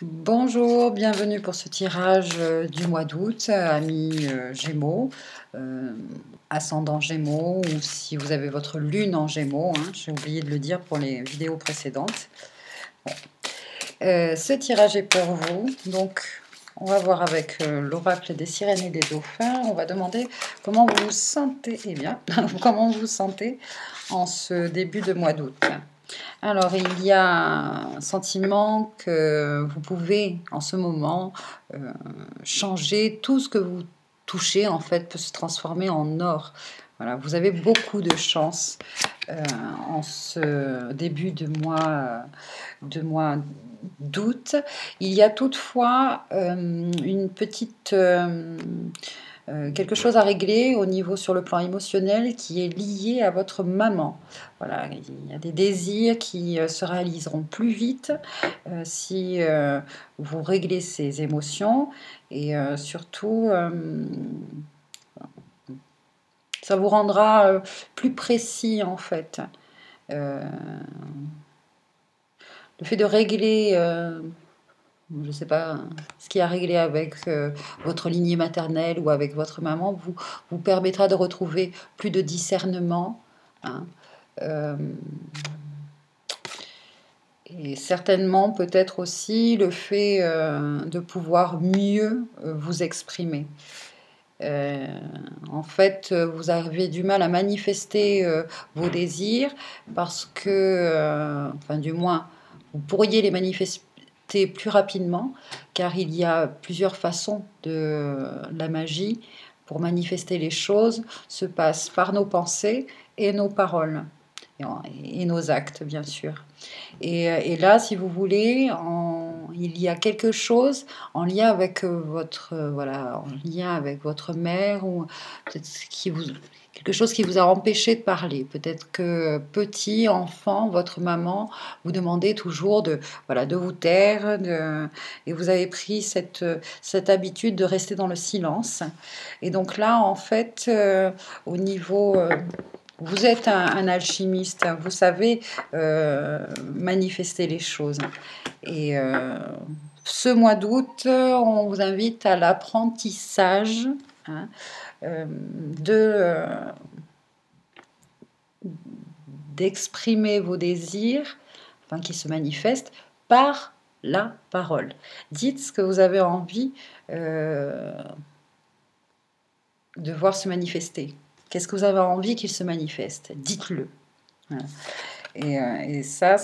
Bonjour, bienvenue pour ce tirage du mois d'août, amis Gémeaux, euh, ascendant Gémeaux, ou si vous avez votre lune en Gémeaux, hein, j'ai oublié de le dire pour les vidéos précédentes. Bon. Ce tirage est pour vous, donc on va voir avec l'oracle des sirènes et des dauphins, on va demander comment vous vous sentez, eh bien, comment vous vous sentez en ce début de mois d'août. Alors, il y a un sentiment que vous pouvez, en ce moment, changer tout ce que vous touchez, en fait, peut se transformer en or. Voilà, vous avez beaucoup de chance en ce début de mois d'août. Il y a toutefois une petite quelque chose à régler au niveau sur le plan émotionnel qui est lié à votre maman. Voilà, il y a des désirs qui se réaliseront plus vite si vous réglez ces émotions et surtout ça vous rendra plus précis en fait. Euh, le fait de régler je ne sais pas ce qui a réglé avec votre lignée maternelle ou avec votre maman, vous permettra de retrouver plus de discernement. Hein, euh, et certainement peut-être aussi le fait de pouvoir mieux vous exprimer. En fait, vous avez du mal à manifester vos désirs parce que, enfin du moins, vous pourriez les manifester plus rapidement, car il y a plusieurs façons de la magie pour manifester les choses, se passe par nos pensées et nos paroles, et nos actes, bien sûr. Et là, si vous voulez, il y a quelque chose en lien avec votre, voilà, en lien avec votre mère, ou peut-être quelque chose qui vous a empêché de parler. Peut-être que petit enfant, votre maman vous demandait toujours de, voilà, de vous taire, et vous avez pris cette habitude de rester dans le silence. Et donc là, en fait, au niveau vous êtes un alchimiste, vous savez manifester les choses. Et ce mois d'août, on vous invite à l'apprentissage, hein, d'exprimer vos désirs, enfin, qui se manifestent par la parole. Dites ce que vous avez envie de voir se manifester. Qu'est-ce que vous avez envie qu'il se manifeste? Dites-le. Voilà. Et ça,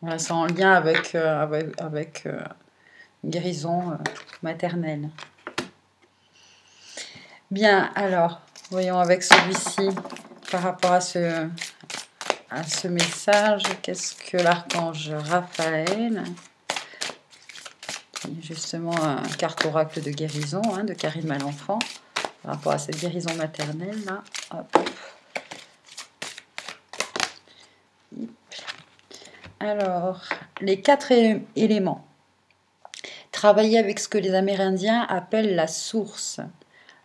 voilà, c'est en lien avec une guérison maternelle. Bien, alors, voyons avec celui-ci, par rapport à ce message, qu'est-ce que l'archange Raphaël, justement, un carte oracle de guérison, hein, de Karine Malenfant, par rapport à cette guérison maternelle, là, hop. Alors, les 4 éléments. Travailler avec ce que les Amérindiens appellent la source,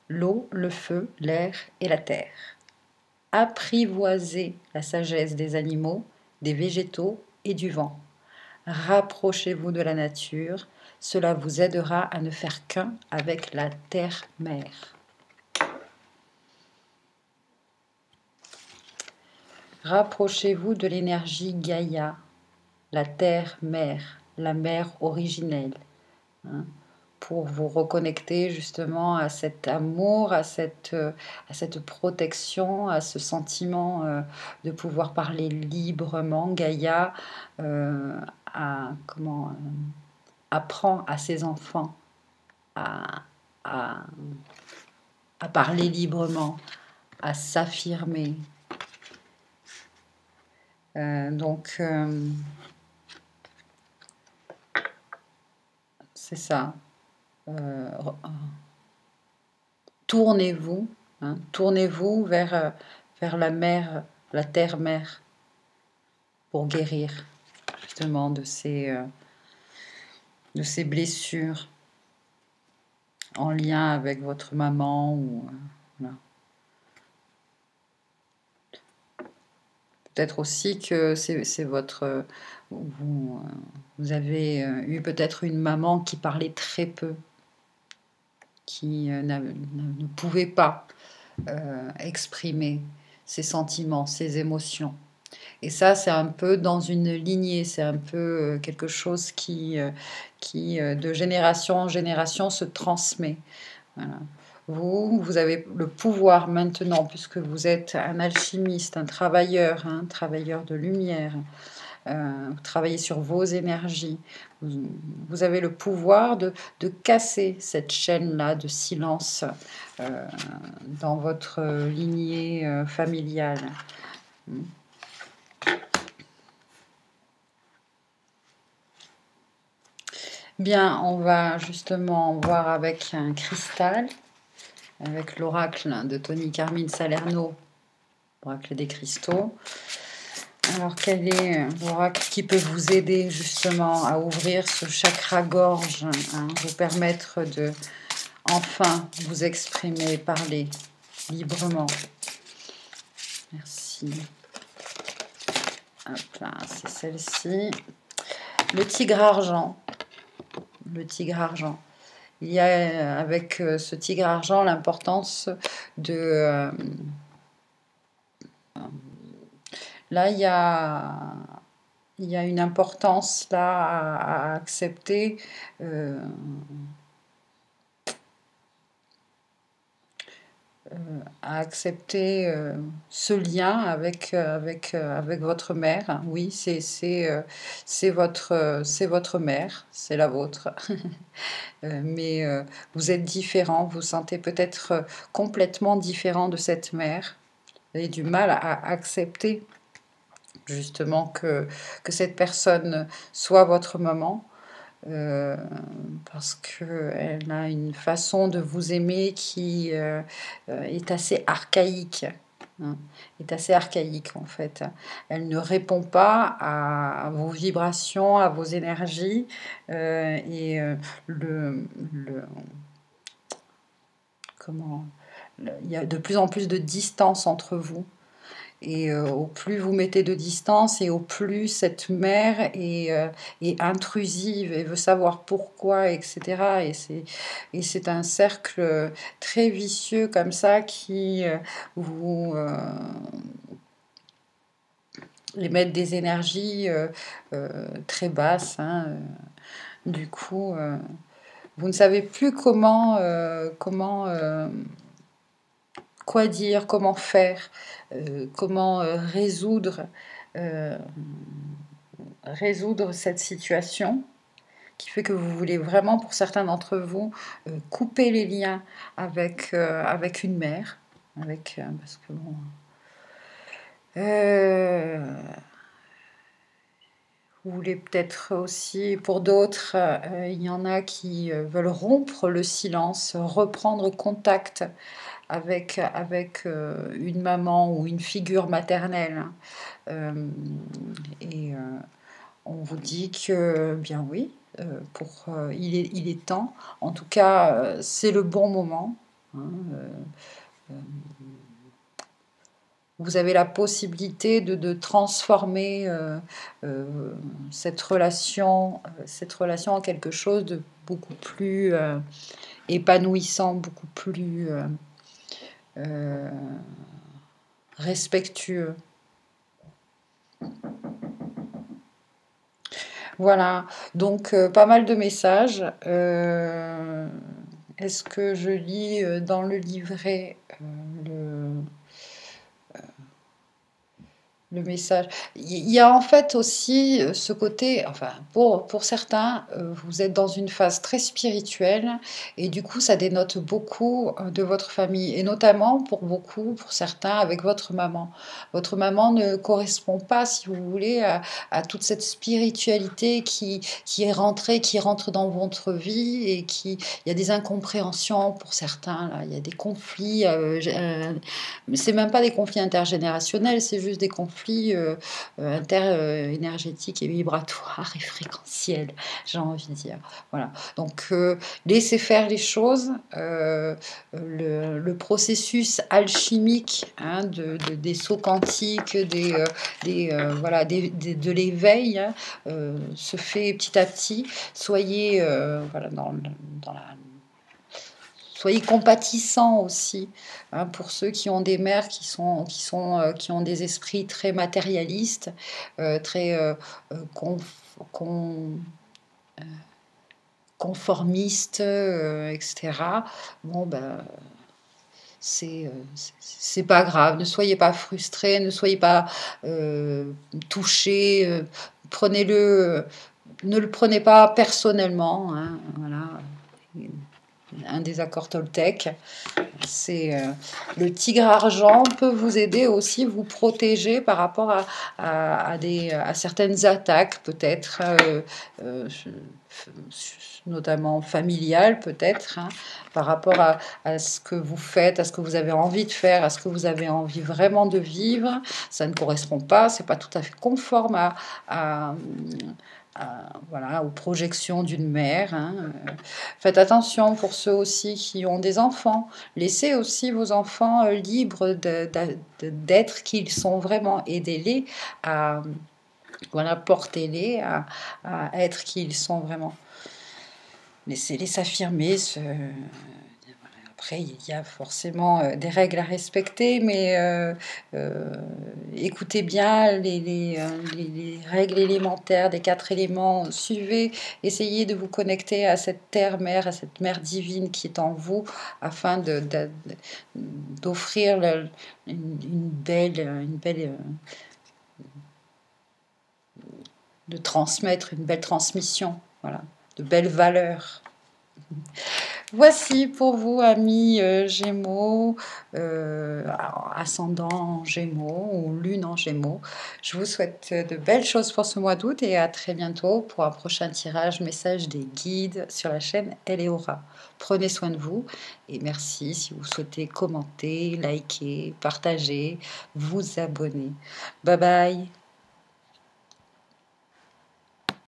l'eau, le feu, l'air et la terre. Apprivoiser la sagesse des animaux, des végétaux et du vent. Rapprochez-vous de la nature, cela vous aidera à ne faire qu'un avec la terre-mère. Rapprochez-vous de l'énergie Gaïa, la terre-mère, la mère originelle, hein, pour vous reconnecter justement à cet amour, à cette protection, à ce sentiment de pouvoir parler librement. Gaïa apprend à ses enfants à, à, à parler librement, à s'affirmer. Donc, c'est ça. Tournez-vous, hein, tournez-vous vers la mer, la terre-mère, pour guérir justement de ces blessures en lien avec votre maman ou voilà. Peut-être aussi que c'est votre vous Vous avez eu peut-être une maman qui parlait très peu, qui ne pouvait pas exprimer ses sentiments, ses émotions. Et ça, c'est un peu dans une lignée, c'est un peu quelque chose qui, de génération en génération, se transmet. Voilà. Vous avez le pouvoir maintenant, puisque vous êtes un alchimiste, un travailleur de lumière, vous travaillez sur vos énergies. Vous avez le pouvoir de casser cette chaîne-là de silence dans votre lignée familiale. Bien, on va justement voir avec un cristal, avec l'oracle de Tony Carmine Salerno, l'oracle des cristaux. Alors, quel est l'oracle qui peut vous aider justement à ouvrir ce chakra-gorge, hein, vous permettre de enfin vous exprimer, parler librement. Merci. Hop là, c'est celle-ci. Le tigre argent. Le tigre argent. Il y a avec ce tigre argent l'importance de... là, il y a une importance là à accepter. À accepter ce lien avec votre mère. Oui, c'est votre mère, c'est la vôtre. Mais vous êtes différent, vous sentez peut-être complètement différent de cette mère. Vous avez du mal à accepter justement que cette personne soit votre maman. Parce qu'elle a une façon de vous aimer qui est assez archaïque. Hein, est assez archaïque en fait. Elle ne répond pas à vos vibrations, à vos énergies et il y a de plus en plus de distance entre vous. Et au plus vous mettez de distance et au plus cette mère est intrusive et veut savoir pourquoi, etc. Et c'est un cercle très vicieux comme ça qui vous émet des énergies très basses. Hein. Du coup, vous ne savez plus quoi dire, comment faire, comment résoudre cette situation qui fait que vous voulez vraiment, pour certains d'entre vous, couper les liens avec une mère, parce que bon, vous voulez peut-être aussi, pour d'autres, il y en a qui veulent rompre le silence, reprendre contact avec une maman ou une figure maternelle. On vous dit que, bien oui, il est temps. En tout cas, c'est le bon moment. Hein, vous avez la possibilité de transformer cette relation en quelque chose de beaucoup plus épanouissant, beaucoup plus respectueux. Voilà, donc pas mal de messages. Est-ce que je lis dans le livret le message? Il y a en fait aussi ce côté, enfin pour certains, vous êtes dans une phase très spirituelle et du coup ça dénote beaucoup de votre famille et notamment pour certains avec votre maman. Votre maman ne correspond pas, si vous voulez, à toute cette spiritualité qui est rentrée, qui rentre dans votre vie et il y a des incompréhensions pour certains, là, il y a des conflits, c'est même pas des conflits intergénérationnels, c'est juste des conflits conflit inter-énergétique et vibratoire et fréquentiel, j'ai envie de dire. Voilà. Donc, laissez faire les choses. Le processus alchimique hein, des sauts quantiques, voilà, de l'éveil hein, se fait petit à petit. Soyez voilà, soyez compatissants aussi hein, pour ceux qui ont des mères qui ont des esprits très matérialistes, très con- conformistes, etc. Bon, ben, c'est pas grave, ne soyez pas frustrés, ne soyez pas touchés, prenez-le, ne le prenez pas personnellement, hein, voilà. Un désaccord toltèque, c'est le tigre argent peut vous aider aussi, vous protéger par rapport à certaines attaques peut-être, notamment familiales peut-être, hein, par rapport à ce que vous faites, à ce que vous avez envie de faire, à ce que vous avez envie vraiment de vivre. Ça ne correspond pas, c'est pas tout à fait conforme à voilà, aux projections d'une mère. Hein. Faites attention pour ceux aussi qui ont des enfants. Laissez aussi vos enfants libres d'être qui ils sont vraiment. Aidez-les à, voilà, portez-les à être qui ils sont vraiment. Laissez-les s'affirmer. Après, il y a forcément des règles à respecter, mais écoutez bien les règles élémentaires des 4 éléments. Suivez, essayez de vous connecter à cette terre-mère, à cette mère divine qui est en vous, afin d'offrir une belle, de transmettre une belle transmission, voilà, de belles valeurs. Voici pour vous, amis Gémeaux, ascendant en Gémeaux ou lune en Gémeaux. Je vous souhaite de belles choses pour ce mois d'août et à très bientôt pour un prochain tirage message des guides sur la chaîne Eleora. Prenez soin de vous et merci si vous souhaitez commenter, liker, partager, vous abonner. Bye bye.